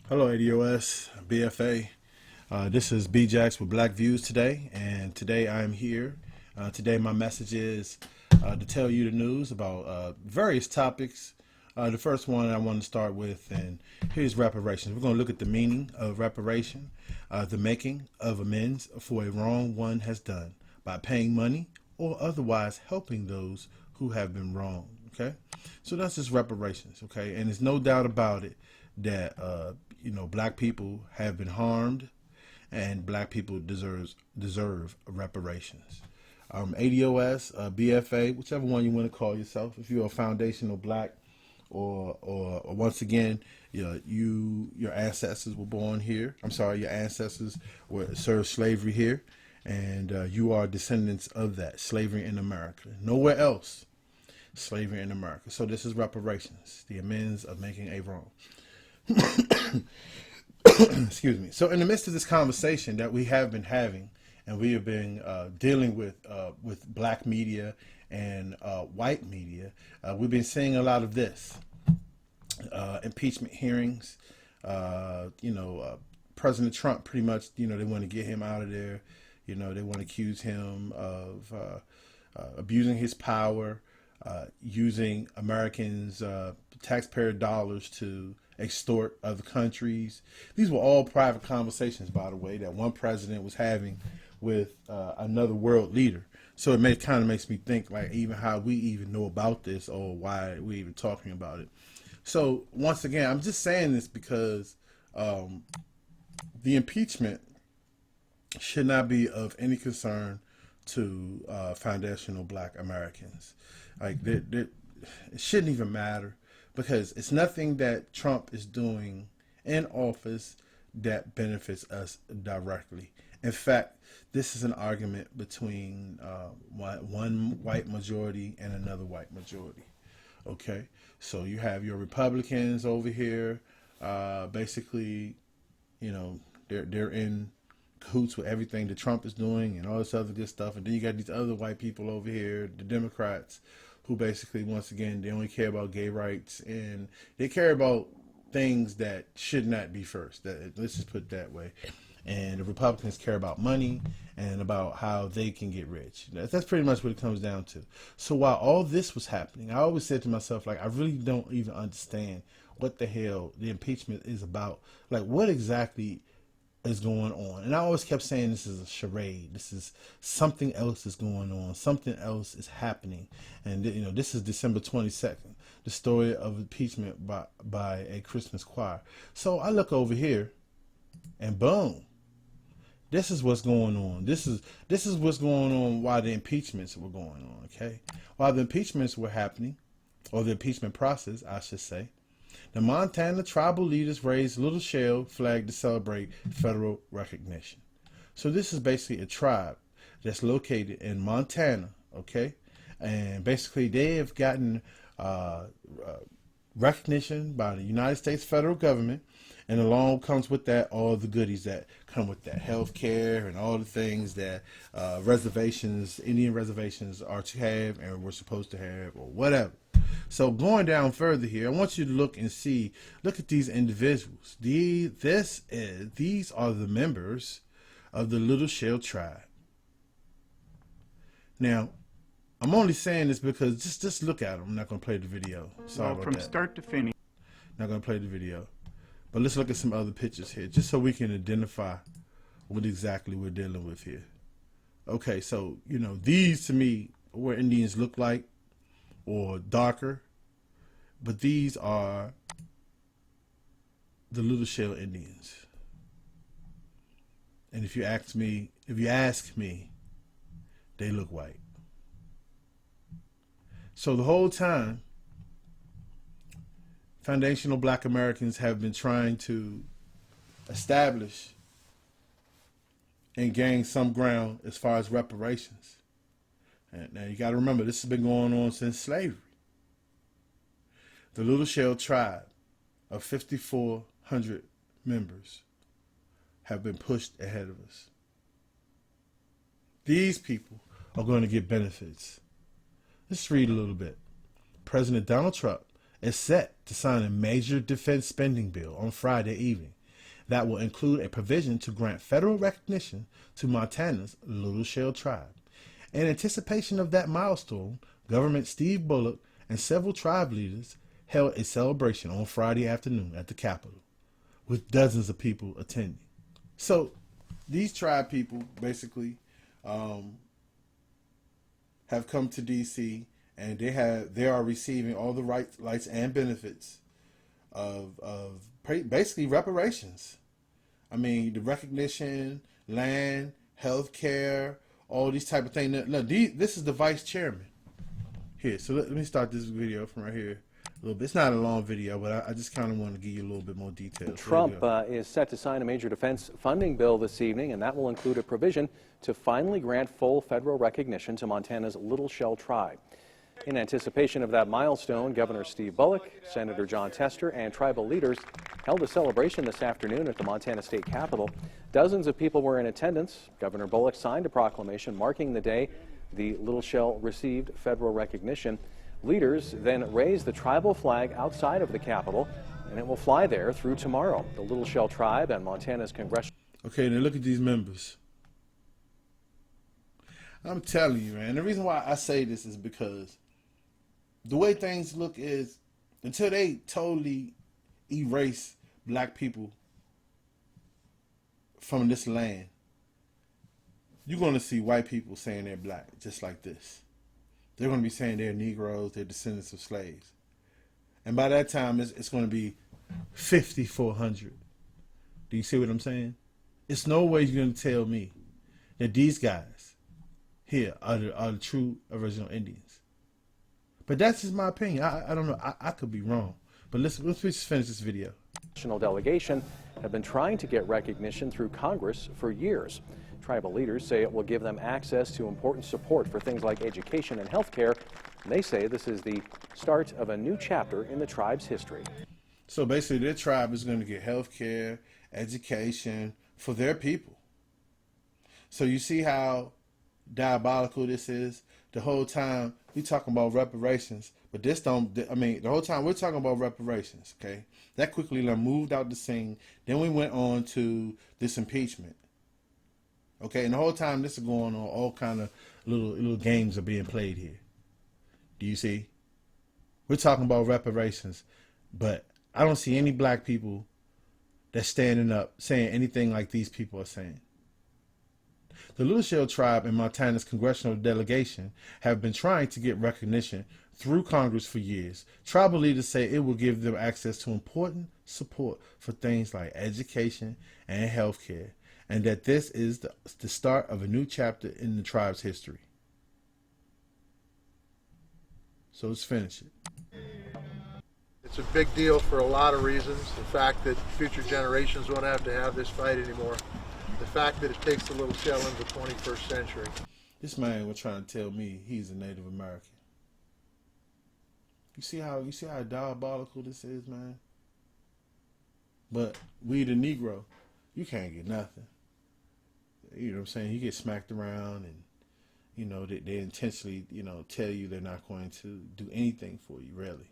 Hello, ADOS, BFA. This is BJax with Black Views today, and today I'm here. Today, my message is to tell you the news about various topics. The first one I want to start with, and here's reparations. We're going to look at the meaning of reparation, the making of amends for a wrong one has done by paying money or otherwise helping those who have been wronged. Okay, so that's just reparations. Okay, and there's no doubt about it that black people have been harmed, and black people deserve reparations. ADOS, BFA, whichever one you want to call yourself. If you're a foundational black, or once again, your ancestors were born here. I'm sorry, your ancestors served slavery here, and you are descendants of that slavery in America. Nowhere else, slavery in America. So this is reparations, the amends of making a wrong. Excuse me. So in the midst of this conversation that we have been having, and we have been dealing with black media and white media, we've been seeing a lot of this impeachment hearings. President Trump, pretty much, they want to get him out of there. They want to accuse him of abusing his power, using Americans' taxpayer dollars to extort other countries. These were all private conversations, by the way, that one president was having with another world leader. So it kind of makes me think, like, even how we even know about this, or why we're even talking about it. So once again, I'm just saying this because the impeachment should not be of any concern to foundational black Americans. Like, it shouldn't even matter, because it's nothing that Trump is doing in office that benefits us directly. In fact, this is an argument between one white majority and another white majority. Okay, so you have your Republicans over here, basically, they're in cahoots with everything that Trump is doing and all this other good stuff, and then you got these other white people over here, the Democrats, who basically, once again, they only care about gay rights, and they care about things that should not be first. Let's just put it that way. And the Republicans care about money and about how they can get rich. That's pretty much what it comes down to. So while all this was happening, I always said to myself, like, I really don't even understand what the hell the impeachment is about. Like, what exactly is going on? And I always kept saying, this is a charade. This is something else is going on. Something else is happening. And this is December 22nd, the story of impeachment by a Christmas choir. So I look over here, and boom, this is what's going on. This is what's going on while the impeachments were going on. Okay, while the impeachments were happening, or the impeachment process, I should say, the Montana tribal leaders raised little shell flag to celebrate federal recognition. So this is basically a tribe that's located in Montana, okay? And basically they have gotten recognition by the United States federal government, and along comes with that all the goodies that come with that, health care and all the things that Indian reservations are to have and we're supposed to have, or whatever. So going down further here, I want you to look at these individuals. These are the members of the Little Shell tribe. Now, I'm only saying this because just look at them. I'm not going to play the video. Sorry about that. From start to finish. Not going to play the video. But let's look at some other pictures here, just so we can identify what exactly we're dealing with here. Okay, so, these to me, what Indians look like, or darker, but these are the Little Shell Indians. And if you ask me, they look white. So the whole time, foundational black Americans have been trying to establish and gain some ground as far as reparations. And now you got to remember, this has been going on since slavery. The Little Shell tribe of 5,400 members have been pushed ahead of us. These people are going to get benefits. Let's read a little bit. President Donald Trump is set to sign a major defense spending bill on Friday evening, that will include a provision to grant federal recognition to Montana's Little Shell tribe. In anticipation of that milestone, Governor Steve Bullock and several tribe leaders held a celebration on Friday afternoon at the Capitol, with dozens of people attending. So these tribe people basically have come to D.C. and they are receiving all the rights and benefits of basically reparations. I mean, the recognition, land, health care, all these type of things. Look, this is the vice chairman here. So let me start this video from right here a little bit. It's not a long video, but I just kind of want to give you a little bit more details. Trump is set to sign a major defense funding bill this evening, and that will include a provision to finally grant full federal recognition to Montana's Little Shell tribe. In anticipation of that milestone, Governor Steve Bullock, Senator Jon Tester, and tribal leaders held a celebration this afternoon at the Montana State Capitol. Dozens of people were in attendance. Governor Bullock signed a proclamation marking the day the Little Shell received federal recognition. Leaders then raised the tribal flag outside of the Capitol, and it will fly there through tomorrow. The Little Shell tribe and Montana's congressional... Okay, now look at these members. I'm telling you, man, the reason why I say this is because the way things look is, until they totally erase black people from this land, you're going to see white people saying they're black, just like this. They're going to be saying they're Negroes, they're descendants of slaves. And by that time, it's going to be 5,400. Do you see what I'm saying? It's no way you're going to tell me that these guys here are the true original Indians. But that's just my opinion. I don't know. I could be wrong. But let's just finish this video. National delegation have been trying to get recognition through Congress for years. Tribal leaders say it will give them access to important support for things like education and health care. And they say this is the start of a new chapter in the tribe's history. So basically, their tribe is going to get health care, education for their people. So you see how diabolical this is? The whole time we talking about reparations, but this don't, I mean, the whole time we're talking about reparations, okay? That quickly moved out the scene. Then we went on to this impeachment. Okay, and the whole time this is going on, all kind of little games are being played here. Do you see? We're talking about reparations, but I don't see any black people that's standing up saying anything like these people are saying. The Little Shell tribe and Montana's congressional delegation have been trying to get recognition through Congress for years. Tribal leaders say it will give them access to important support for things like education and health care, and that this is the start of a new chapter in the tribe's history. So let's finish it. It's a big deal for a lot of reasons. The fact that future generations won't have to have this fight anymore. The fact that it takes the Little Shell into the 21st century. This man was trying to tell me he's a Native American. You see how diabolical this is, man? But we the Negro, you can't get nothing. You know what I'm saying? You get smacked around, and you know they intentionally, tell you they're not going to do anything for you, really.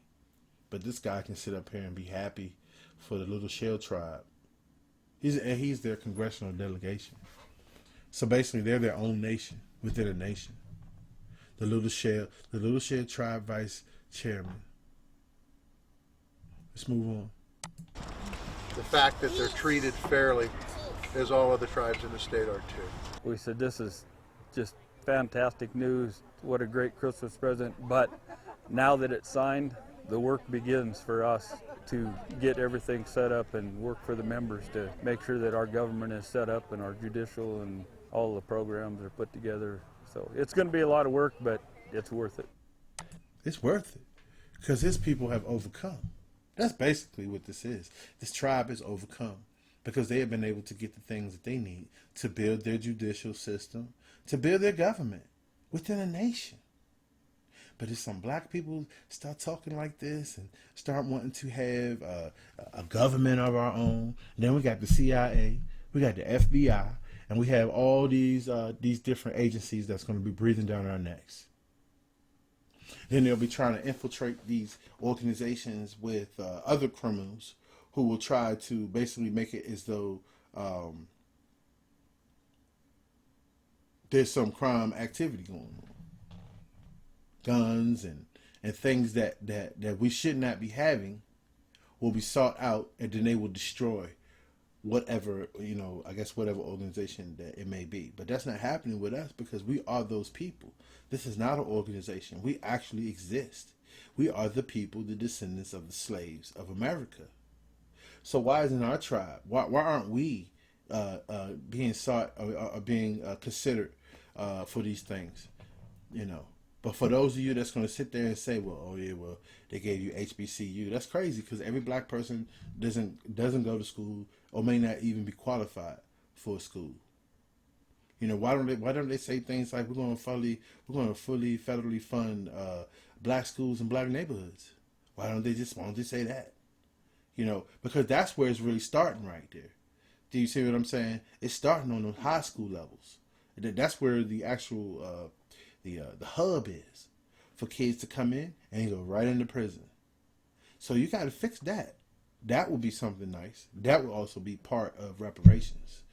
But this guy can sit up here and be happy for the Little Shell tribe. He's their congressional delegation. So basically, they're their own nation within a nation. The Little Shell tribe vice chairman. Let's move on. The fact that they're treated fairly, as all other tribes in the state are too. We said this is just fantastic news. What a great Christmas present. But now that it's signed, the work begins for us to get everything set up and work for the members to make sure that our government is set up and our judicial and all the programs are put together. So it's going to be a lot of work, but it's worth it. It's worth it because his people have overcome. That's basically what this is. This tribe has overcome because they have been able to get the things that they need to build their judicial system, to build their government within a nation. But if some black people start talking like this and start wanting to have a government of our own, then we got the CIA, we got the FBI, and we have all these different agencies that's going to be breathing down our necks. Then they'll be trying to infiltrate these organizations with other criminals who will try to basically make it as though there's some crime activity going on. Guns and things that we should not be having will be sought out, and then they will destroy whatever, I guess whatever organization that it may be. But that's not happening with us because we are those people. This is not an organization. We actually exist. We are the people, the descendants of the slaves of America. So why isn't our tribe? Why aren't we being sought or being considered for these things? But for those of you that's going to sit there and say, well, they gave you HBCU, that's crazy because every black person doesn't go to school or may not even be qualified for school. Why don't they say things like we're going to fully federally fund black schools and black neighborhoods? Why don't they say that? Because that's where it's really starting right there. Do you see what I'm saying? It's starting on the high school levels. That's where the actual the hub is for kids to come in and go right into prison. So you got to fix that. That will be something nice. That will also be part of reparations.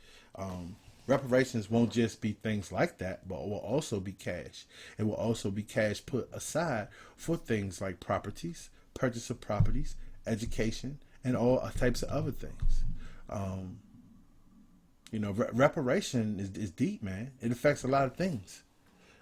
Reparations won't just be things like that, but it will also be cash. It will also be cash put aside for things like properties, purchase of properties, education, and all types of other things. Reparation is deep, man. It affects a lot of things.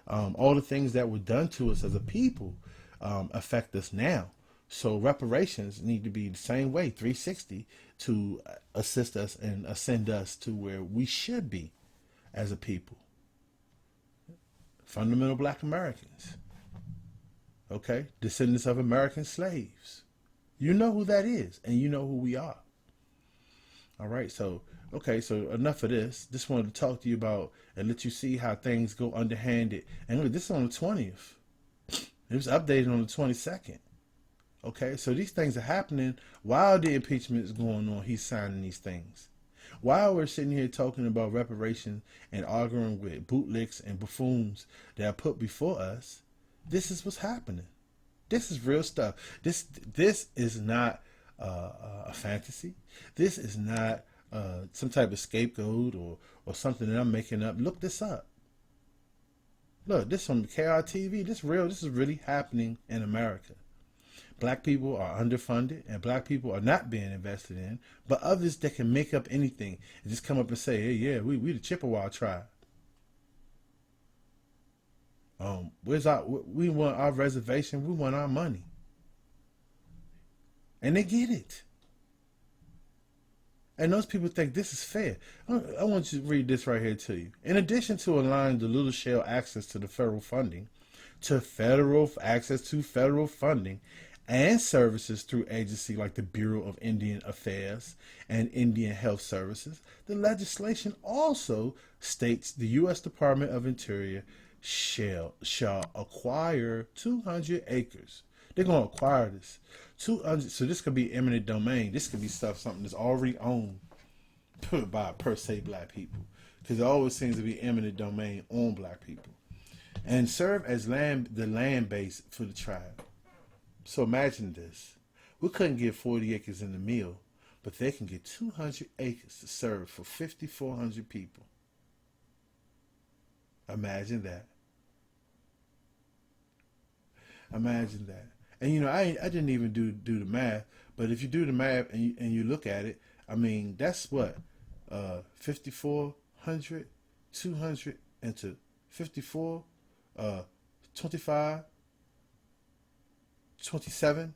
All the things that were done to us as a people affect us now. So reparations need to be the same way, 360, to assist us and ascend us to where we should be as a people. Fundamental black Americans. Okay? Descendants of American slaves. You know who that is, and you know who we are. All right, so enough of this. Just wanted to talk to you about and let you see how things go underhanded. And look, this is on the 20th. It was updated on the 22nd. Okay, so these things are happening while the impeachment is going on. He's signing these things. While we're sitting here talking about reparation and arguing with bootlicks and buffoons that are put before us, this is what's happening. This is real stuff. This is not a fantasy. This is not some type of scapegoat or something that I'm making up. Look this up. Look, this on KRTV. This real. This is really happening in America. Black people are underfunded and black people are not being invested in, but others that can make up anything and just come up and say, hey, yeah, we the Chippewa tribe. We want our reservation, we want our money. And they get it. And those people think this is fair. I want you to read this right here to you. In addition to allowing the little shell access to the federal funding, and services through agencies like the Bureau of Indian Affairs and Indian Health Services, the legislation also states the U.S. Department of Interior shall acquire 200 acres. They're going to acquire this. 200. So this could be eminent domain. This could be something that's already owned by per se black people, because it always seems to be eminent domain on black people, and serve as the land base for the tribe. So imagine this. We couldn't get 40 acres in the mill, but they can get 200 acres to serve for 5,400 people. Imagine that. Imagine that. And I didn't even do the math, but if you do the math and you look at it, I mean, that's what 5,400, 200 into 54, 25, 27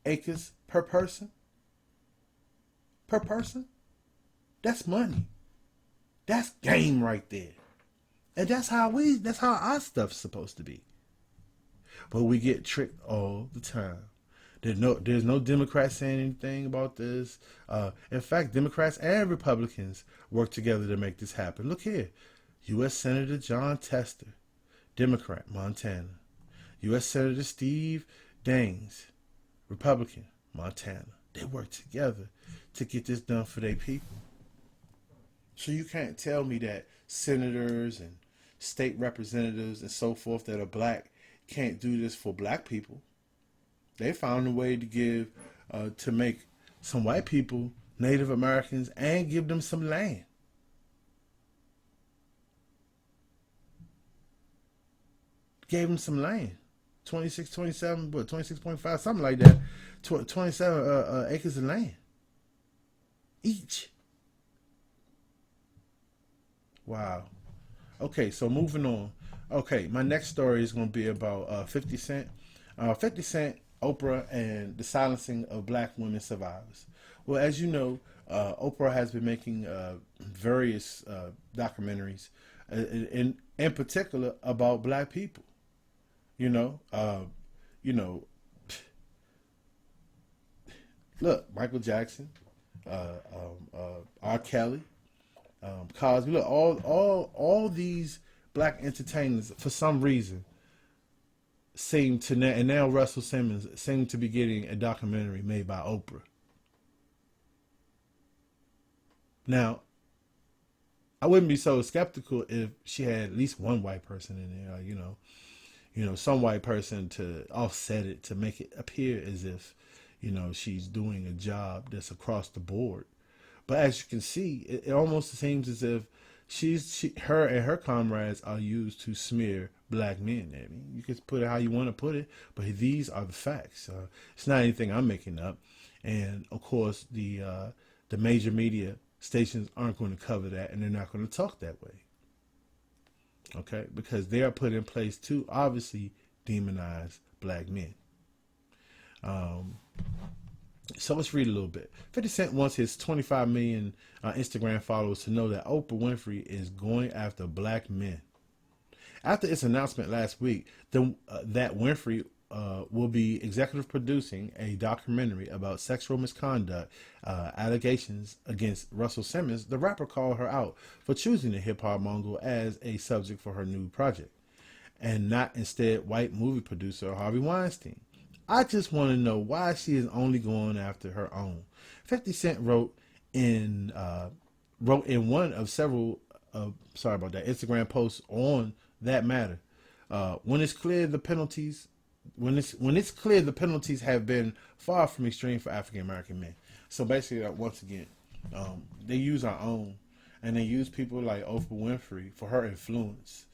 acres per person. Per person? That's money. That's game right there. And that's how our stuff's supposed to be. But we get tricked all the time. There's no Democrats saying anything about this. In fact, Democrats and Republicans work together to make this happen. Look here. U.S. Senator John Tester, Democrat, Montana. U.S. Senator Steve Daines, Republican, Montana. They work together to get this done for their people. So you can't tell me that senators and state representatives and so forth that are black can't do this for black people. They found a way to give, to make some white people, Native Americans, and give them some land. Gave them some land. 26, 27, 26.5, something like that. 27 acres of land. Each. Wow. Okay, so moving on. Okay, my next story is going to be about 50 Cent. 50 Cent, Oprah, and the silencing of black women survivors. Well, as you know, Oprah has been making various documentaries, in particular about black people. You know, look, Michael Jackson, R. Kelly, Cosby. Look, all these black entertainers, for some reason, seem to and now Russell Simmons seem to be getting a documentary made by Oprah. Now, I wouldn't be so skeptical if she had at least one white person in there. Some white person to offset it, to make it appear as if, she's doing a job that's across the board. But as you can see, it almost seems as if her and her comrades are used to smear black men. I mean, you can put it how you want to put it, but these are the facts. It's not anything I'm making up. And of course, the major media stations aren't going to cover that, and they're not going to talk that way. Okay, because they are put in place to obviously demonize black men. So let's read a little bit. 50 Cent wants his 25 million Instagram followers to know that Oprah Winfrey is going after black men. After its announcement last week that Winfrey will be executive producing a documentary about sexual misconduct allegations against Russell Simmons, the rapper called her out for choosing the hip-hop mogul as a subject for her new project, and not instead white movie producer Harvey Weinstein. I just want to know why she is only going after her own. 50 Cent wrote in one of several Instagram posts on that matter. When it's clear the penalties have been far from extreme for African American men. So basically, once again, they use our own, and they use people like Oprah Winfrey for her influence.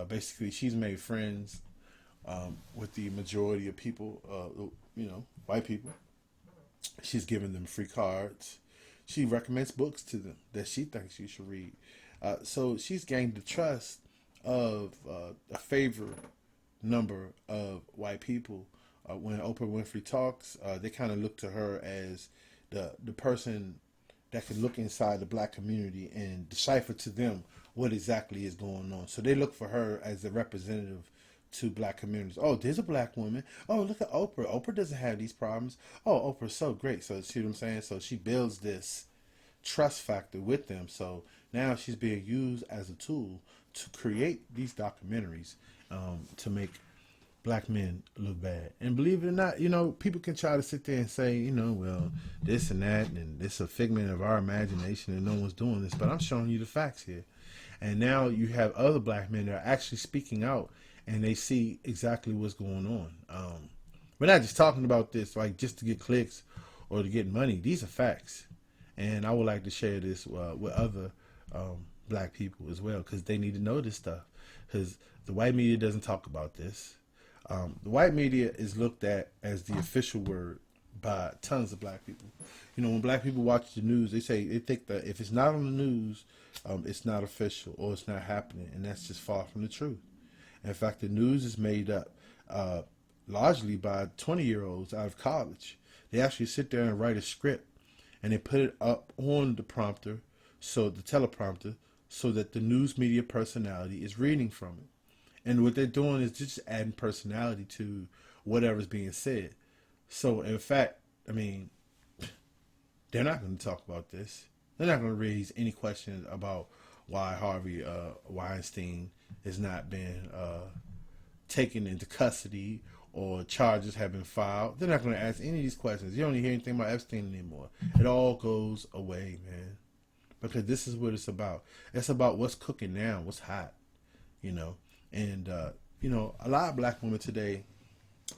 Basically, she's made friends with the majority of people, white people. She's given them free cards. She recommends books to them that she thinks you should read. So she's gained the trust of a favored number of white people. When Oprah Winfrey talks, they kind of look to her as the person that can look inside the black community and decipher to them what exactly is going on. So they look for her as the representative to black communities. Oh, there's a black woman. Oh, look at Oprah. Oprah doesn't have these problems. Oh, Oprah's so great. So see what I'm saying? So she builds this trust factor with them. So now she's being used as a tool to create these documentaries to make black men look bad. And believe it or not, people can try to sit there and say, well, this and that, and this is a figment of our imagination and no one's doing this. But I'm showing you the facts here. And now you have other black men that are actually speaking out, and they see exactly what's going on. We're not just talking about this like just to get clicks or to get money. These are facts. And I would like to share this with other black people as well, because they need to know this stuff. Because the white media doesn't talk about this. The white media is looked at as the official word by tons of black people. When black people watch the news, they think that if it's not on the news, it's not official or it's not happening, and that's just far from the truth. In fact, the news is made up largely by 20-year-olds out of college. They actually sit there and write a script, and they put it up on the teleprompter, so that the news media personality is reading from it. And what they're doing is just adding personality to whatever's being said. So, in fact, they're not going to talk about this. They're not going to raise any questions about why Harvey Weinstein has not been taken into custody or charges have been filed. They're not going to ask any of these questions. You don't hear anything about Epstein anymore. It all goes away, man. Because this is what it's about. It's about what's cooking now, what's hot, And, a lot of black women today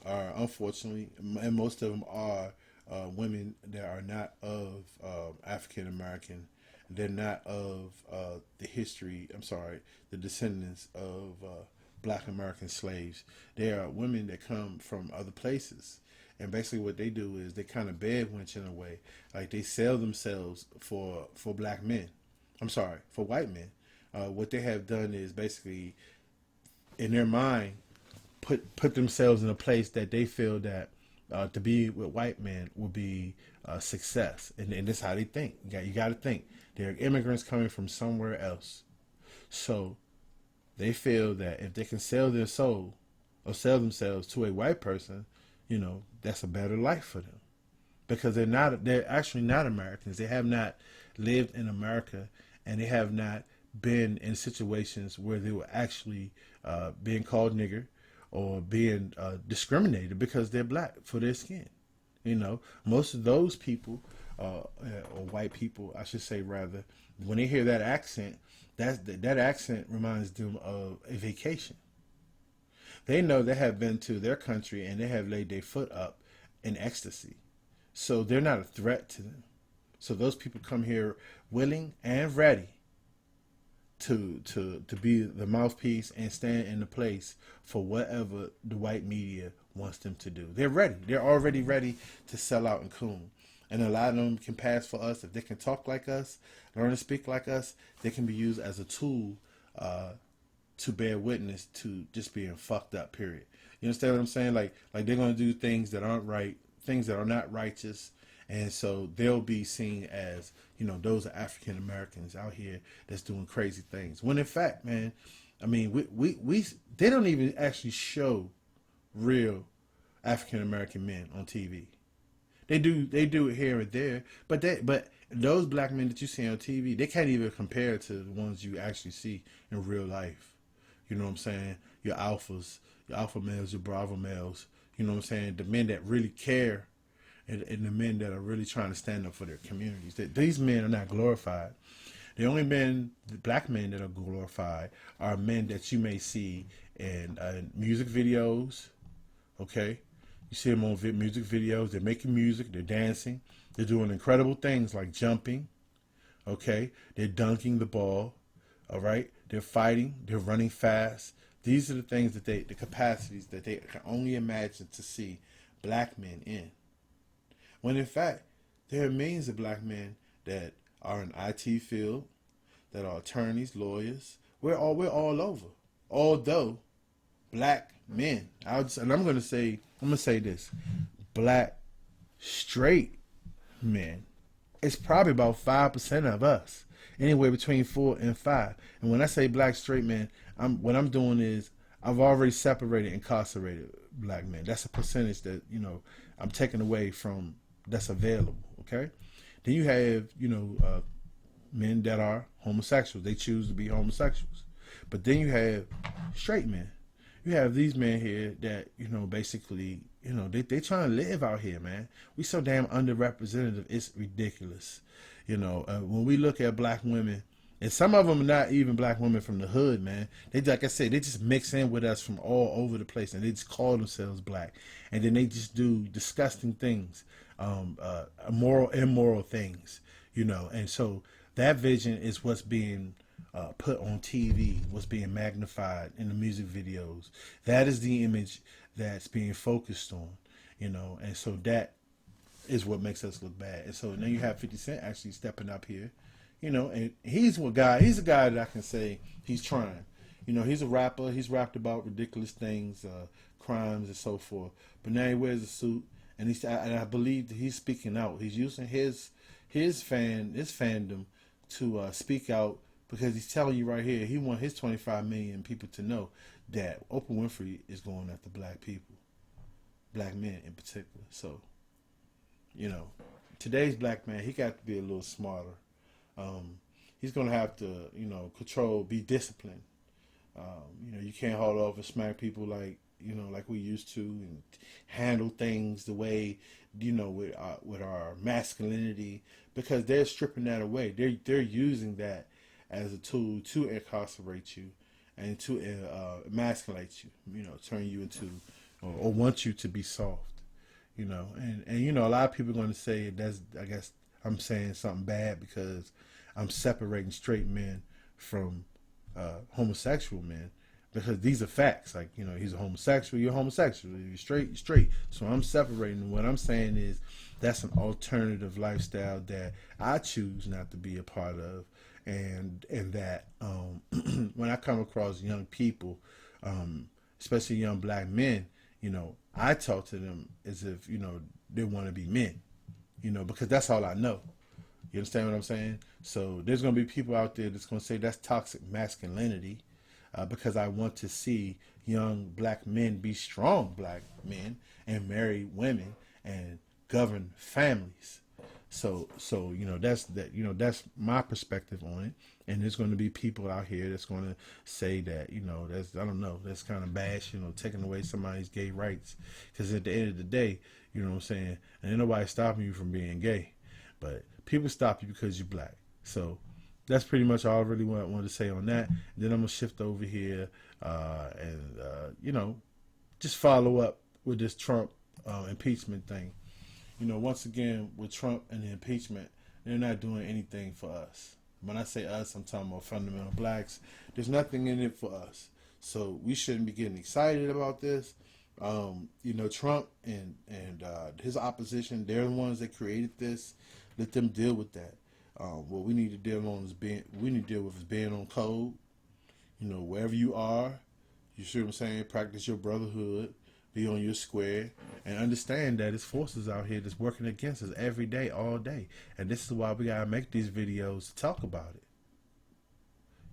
are, unfortunately, and most of them are women that are not of African American. They're not of the history. I'm sorry, the descendants of Black American slaves. They are women that come from other places, and basically what they do is they kind of bedwench in a way, like they sell themselves for black men. I'm sorry, for white men. What they have done is basically, in their mind, put themselves in a place that they feel that to be with white men will be success, and this is how they think. You got to think they're immigrants coming from somewhere else, so they feel that if they can sell their soul or sell themselves to a white person, that's a better life for them, because they're actually not Americans. They have not lived in America, and they have not been in situations where they were actually being called nigger or being discriminated because they're black for their skin. Most of those people, or white people, I should say rather, when they hear that accent, that accent reminds them of a vacation. They know they have been to their country and they have laid their foot up in ecstasy. So they're not a threat to them. So those people come here willing and ready to be the mouthpiece and stand in the place for whatever the white media wants them to do. They're ready. They're already ready to sell out and coon. And a lot of them can pass for us. If they can talk like us, learn to speak like us, they can be used as a tool to bear witness to just being fucked up, period. You understand what I'm saying? Like they're going to do things that aren't right, things that are not righteous. And so they'll be seen as, those are African Americans out here that's doing crazy things. When in fact, man, I mean, they don't even actually show real African American men on TV. They do it here and there, but those black men that you see on TV, they can't even compare to the ones you actually see in real life. You know what I'm saying? Your alphas, your alpha males, your bravo males. You know what I'm saying? The men that really care, and the men that are really trying to stand up for their communities. These men are not glorified. The only men, the black men that are glorified, are men that you may see in music videos. Okay, you see them on music videos. They're making music. They're dancing. They're doing incredible things like jumping. Okay, they're dunking the ball. All right, they're fighting. They're running fast. These are the things the capacities that they can only imagine to see black men in. When in fact, there are millions of black men that are in IT field, that are attorneys, lawyers. We're all over. Although black men, and I'm gonna say this, black straight men, it's probably about 5% of us, anywhere between 4 and 5. And when I say black straight men, what I'm doing is I've already separated incarcerated black men. That's a percentage that I'm taking away from that's available. Okay, then you have men that are homosexuals. They choose to be homosexuals. But then you have straight men. You have these men here that basically they trying to live out here, man. We so damn underrepresented. It's ridiculous. When we look at black women, and some of them are not even black women from the hood, man. They, like I said, they just mix in with us from all over the place, and they just call themselves black, and then they just do disgusting things, immoral things, And so that vision is what's being put on TV, what's being magnified in the music videos. That is the image that's being focused on, And so that is what makes us look bad. And so now you have 50 Cent actually stepping up here. And he's a guy that I can say he's trying. He's a rapper. He's rapped about ridiculous things, crimes and so forth. But now he wears a suit, and I believe that he's speaking out. He's using his fandom to speak out, because he's telling you right here he wants his 25 million people to know that Oprah Winfrey is going after black people, black men in particular. So, today's black man, he got to be a little smarter. He's going to have to, be disciplined. You can't haul off and smack people like we used to, and handle things the way, with our masculinity, because they're stripping that away. They're using that as a tool to incarcerate you and to emasculate you, turn you into, or want you to be soft. you know, and you know, a lot of people are going to say that's, I guess I'm saying something bad because I'm separating straight men from homosexual men, because these are facts. Like, you know, he's a homosexual, you're homosexual. You're straight, you're straight. So I'm separating. What I'm saying is that's an alternative lifestyle that I choose not to be a part of, and that when I come across young people, especially young black men, you know, I talk to them as if, you know, they want to be men, you know, because that's all I know. You understand what I'm saying? So there's going to be people out there that's going to say that's toxic masculinity, because I want to see young black men be strong black men and marry women and govern families. So you know, that's my perspective on it. And there's going to be people out here that's going to say that, you know, that's, I don't know, that's kind of bash, you know, taking away somebody's gay rights, because at the end of the day, you know what I'm saying, and ain't nobody stopping you from being gay, but people stop you because you're black. So that's pretty much all I really wanted to say on that. And then I'm gonna shift over here and you know, just follow up with this Trump impeachment thing. You know, once again, with Trump and the impeachment, they're not doing anything for us. When I say us, I'm talking about fundamental blacks. There's nothing in it for us, so we shouldn't be getting excited about this. You know, Trump and his opposition, they're the ones that created this. Let them deal with that. What we need to deal with is being on code. You know, wherever you are, you see what I'm saying, practice your brotherhood, be on your square, and understand that it's forces out here that's working against us every day, all day. And this is why we gotta make these videos to talk about it.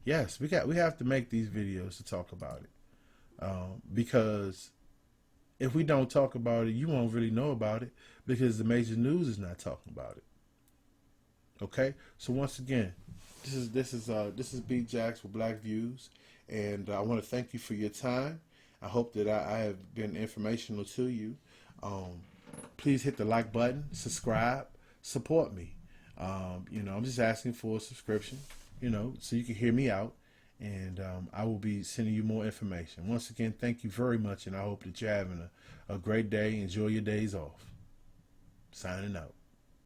Yes, we have to make these videos to talk about it. Because if we don't talk about it, you won't really know about it, because the major news is not talking about it. Okay, so once again, this is B Jax with Black Views, and I want to thank you for your time. I hope that I have been informational to you. Please hit the like button, subscribe, support me. You know, I'm just asking for a subscription, you know, so you can hear me out, and I will be sending you more information. Once again, thank you very much, and I hope that you're having a great day. Enjoy your days off. Signing out.